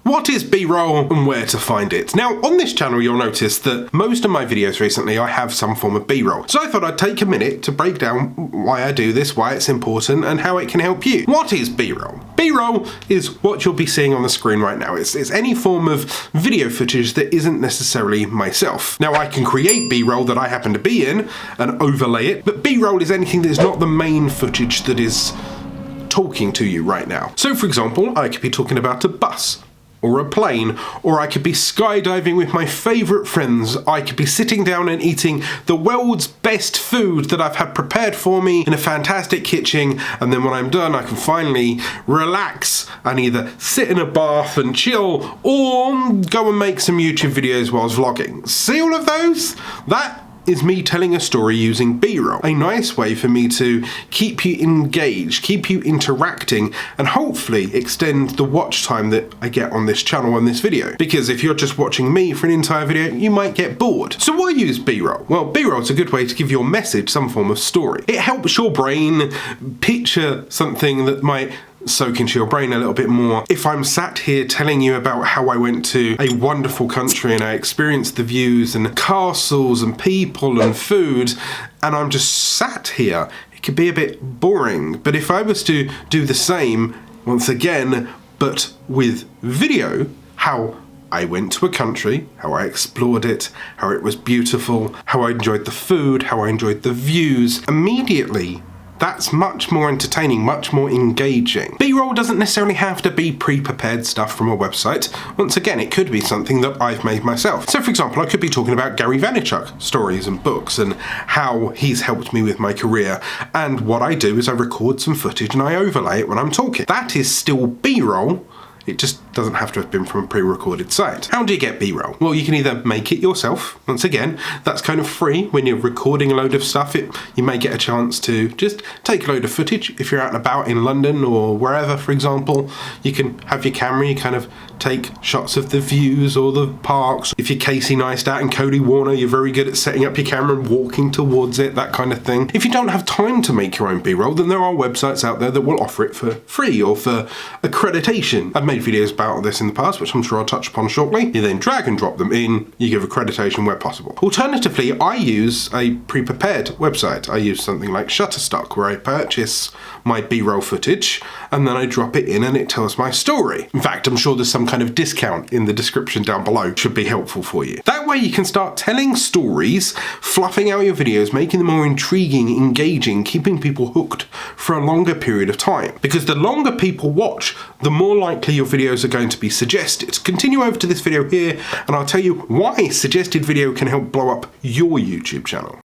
What is B-roll and where to find it? Now, on this channel, you'll notice that most of my videos recently, I have some form of B-roll. So I thought I'd take a minute to break down why I do this, why it's important, and how it can help you. What is B-roll? B-roll is what you'll be seeing on the screen right now. It's any form of video footage that isn't necessarily myself. Now, I can create B-roll that I happen to be in and overlay it, but B-roll is anything that is not the main footage that is talking to you right now. So, for example, I could be talking about a bus, or a plane, or I could be skydiving with my favourite friends. I could be sitting down and eating the world's best food that I've had prepared for me in a fantastic kitchen, and then when I'm done I can finally relax and either sit in a bath and chill or go and make some YouTube videos whilst vlogging. See all of those? That is me telling a story using B-roll. A nice way for me to keep you engaged, keep you interacting, and hopefully extend the watch time that I get on this channel on this video. Because if you're just watching me for an entire video, you might get bored. So why use B-roll? Well, B-roll is a good way to give your message some form of story. It helps your brain picture something that might soak into your brain a little bit more. If I'm sat here telling you about how I went to a wonderful country and I experienced the views and castles and people and food, and I'm just sat here, it could be a bit boring. But if I was to do the same, once again, but with video, how I went to a country, how I explored it, how it was beautiful, how I enjoyed the food, how I enjoyed the views, immediately that's much more entertaining, much more engaging. B-roll doesn't necessarily have to be pre-prepared stuff from a website. Once again, it could be something that I've made myself. So for example, I could be talking about Gary Vaynerchuk stories and books and how he's helped me with my career. And what I do is I record some footage and I overlay it when I'm talking. That is still B-roll. It just doesn't have to have been from a pre-recorded site. How do you get B-roll? Well, you can either make it yourself. Once again, that's kind of free. When you're recording a load of stuff, you may get a chance to just take a load of footage. If you're out and about in London or wherever, for example, you can have your camera, you kind of take shots of the views or the parks. If you're Casey Neistat and Cody Warner, you're very good at setting up your camera and walking towards it, that kind of thing. If you don't have time to make your own B-roll, then there are websites out there that will offer it for free or for accreditation. I've made videos about this in the past, which I'm sure I'll touch upon shortly. You then drag and drop them in, you give accreditation where possible. Alternatively, I use a pre-prepared website. I use something like Shutterstock, where I purchase my B-roll footage and then I drop it in and it tells my story. In fact, I'm sure there's some kind of discount in the description down below. Should be helpful for you. That way you can start telling stories, fluffing out your videos, making them more intriguing, engaging, keeping people hooked for a longer period of time. Because the longer people watch, the more likely your videos are going to be suggested. Continue over to this video here and I'll tell you why suggested video can help blow up your YouTube channel.